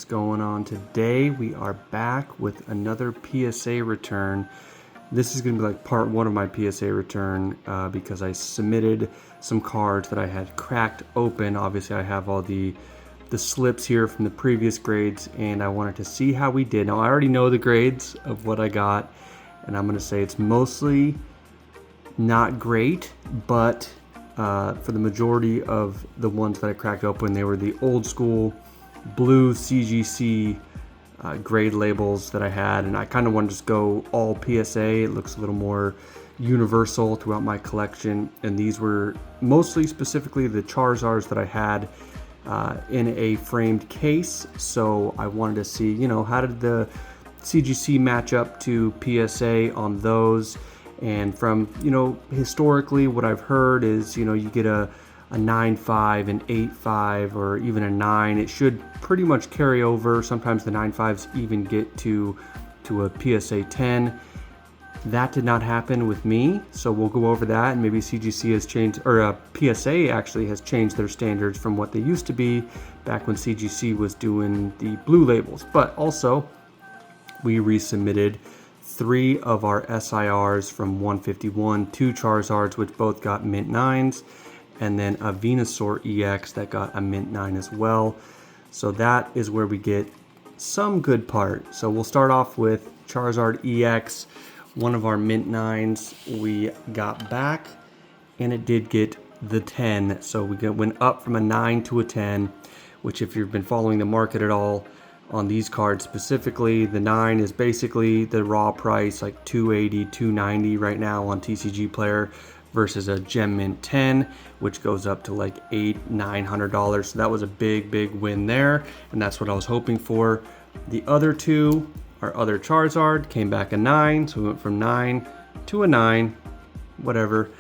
What's going on today? We are back with another PSA return. This is going to be like part one of my PSA return because I submitted some cards that I had cracked open. Obviously I have all the slips here from the previous grades, and I wanted to see how we did. Now I already know the grades of what I got, and I'm going to say it's mostly not great, but for the majority of the ones that I cracked open, they were the old school blue CGC grade labels that I had, and I kind of wanted to just go all PSA. It looks a little more universal throughout my collection, and these were mostly specifically the Charizards that I had in a framed case. So I wanted to see, you know, how did the CGC match up to PSA on those. And from, you know, historically what I've heard is, you know, you get a 9.5, an 8.5, or even a 9. It should pretty much carry over. Sometimes the 9.5s even get to a PSA 10. That did not happen with me, so we'll go over that, and maybe CGC has changed, or PSA actually has changed their standards from what they used to be back when CGC was doing the blue labels. But also, we resubmitted 3 of our SIRs from 151, 2 Charizards, which both got mint 9s, and then a Venusaur EX that got a mint 9 as well. So that is where we get some good part. So we'll start off with Charizard EX, one of our mint 9s we got back, and it did get the 10. So we went up from a 9 to a 10, which if you've been following the market at all, on these cards specifically, the 9 is basically the raw price, like $280, $290 right now on TCG Player, versus a Gem Mint 10, which goes up to like $800-900. So that was a big win there, and that's what I was hoping for. The other 2, our other Charizard came back a 9, so we went from 9 to a 9, whatever.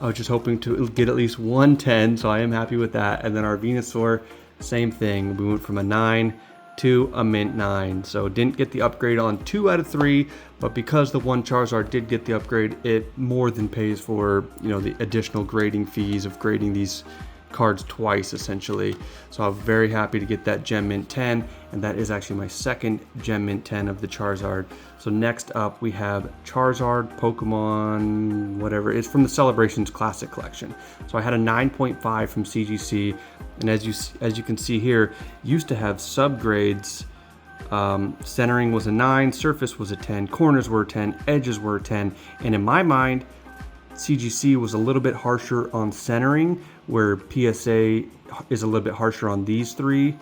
I was just hoping to get at least one 10, so I am happy with that. And then our Venusaur, same thing. We went from a 9 to a mint 9. So didn't get the upgrade on 2 out of 3, but because the one Charizard did get the upgrade, it more than pays for, you know, the additional grading fees of grading these cards twice essentially. So I'm very happy to get that Gem Mint 10, and that is actually my second Gem Mint 10 of the Charizard. So next up we have Charizard Pokemon whatever. It's from the Celebrations Classic Collection. So I had a 9.5 from CGC, and as you can see here, used to have subgrades. Centering was a 9, surface was a 10, corners were a 10, edges were a 10, and in my mind CGC was a little bit harsher on centering, where PSA is a little bit harsher on these 3.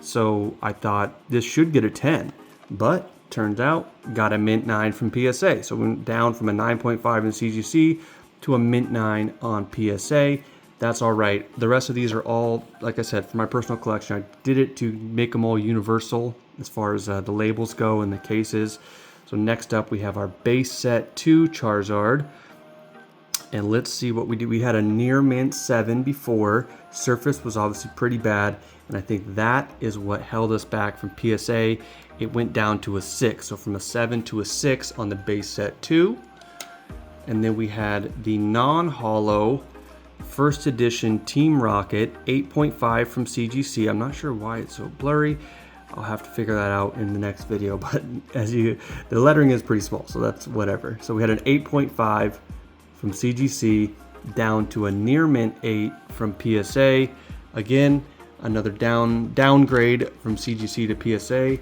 So I thought this should get a 10, but turns out got a mint 9 from PSA. So we went down from a 9.5 in CGC to a mint 9 on PSA. That's all right. The rest of these are all, like I said, for my personal collection. I did it to make them all universal as far as the labels go and the cases. So next up we have our base set 2 Charizard. And let's see what we did. We had a near mint 7 before. Surface was obviously pretty bad, and I think that is what held us back from PSA. It went down to a 6, so from a 7 to a 6 on the base set 2. And then we had the non-holo first edition Team Rocket 8.5 from CGC. I'm not sure why it's so blurry. I'll have to figure that out in the next video, but the lettering is pretty small, so that's whatever. So we had an 8.5 from CGC down to a near mint 8 from PSA. Again, another downgrade from CGC to PSA,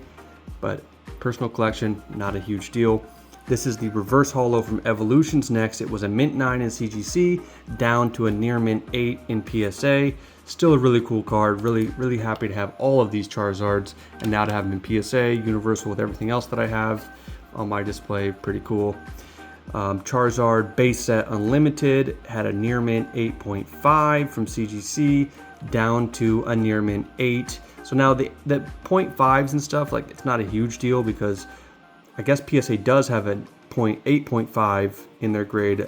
but personal collection, not a huge deal. This is the reverse holo from Evolutions next. It was a mint 9 in CGC down to a near mint 8 in PSA. Still a really cool card. Really happy to have all of these Charizards, and now to have them in PSA, universal with everything else that I have on my display. Pretty cool. Charizard base set unlimited had a near mint 8.5 from CGC down to a near mint 8. So now the 0.5s and stuff, like, it's not a huge deal because I guess PSA does have a 8.5 in their grade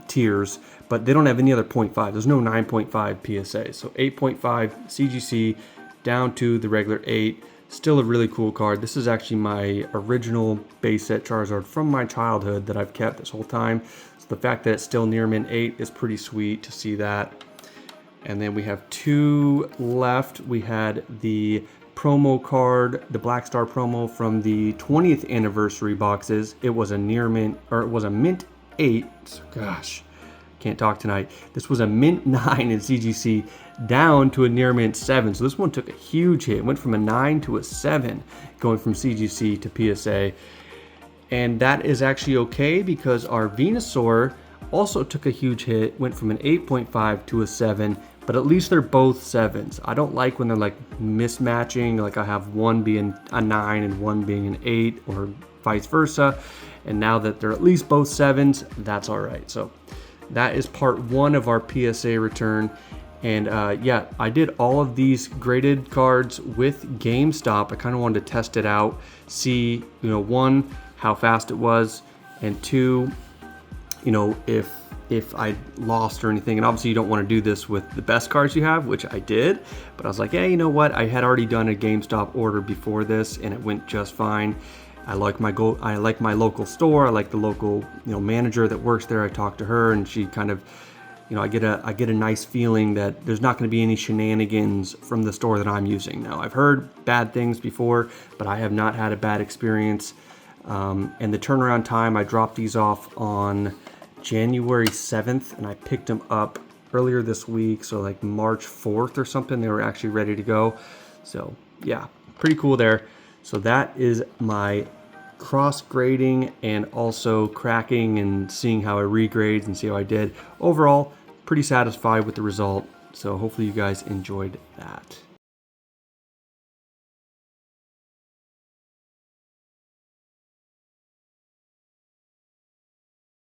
tiers, but they don't have any other 0.5. There's no 9.5 PSA. So 8.5 CGC down to the regular 8. Still a really cool card. This is actually my original base set Charizard from my childhood that I've kept this whole time. So the fact that it's still near mint 8 is pretty sweet to see that. And then we have 2 left. We had the promo card, the Black Star promo from the 20th anniversary boxes. It was a near mint, or it was a mint 8. Gosh, can't talk tonight. This was a mint 9 in CGC down to a near mint 7. So this one took a huge hit. It went from a 9 to a 7 going from CGC to PSA. And that is actually okay because our Venusaur also took a huge hit, went from an 8.5 to a 7, but at least they're both 7s. I don't like when they're like mismatching, like I have one being a 9 and one being an 8 or vice versa. And now that they're at least both 7s, that's all right. So that is part 1 of our PSA return. And yeah, I did all of these graded cards with GameStop. I kind of wanted to test it out, see, 1, how fast it was, and 2, if I lost or anything. And obviously you don't want to do this with the best cards you have, which I did, but I was like, yeah, you know what? I had already done a GameStop order before this and it went just fine. I like my local store. I like the local, manager that works there. I talked to her and she kind of, I get a nice feeling that there's not going to be any shenanigans from the store that I'm using. Now, I've heard bad things before, but I have not had a bad experience. And the turnaround time, I dropped these off on January 7th and I picked them up earlier this week. So like March 4th or something, they were actually ready to go. So yeah, pretty cool there. So that is my cross grading and also cracking and seeing how I regrade and see how I did. Overall, pretty satisfied with the result. So hopefully you guys enjoyed that.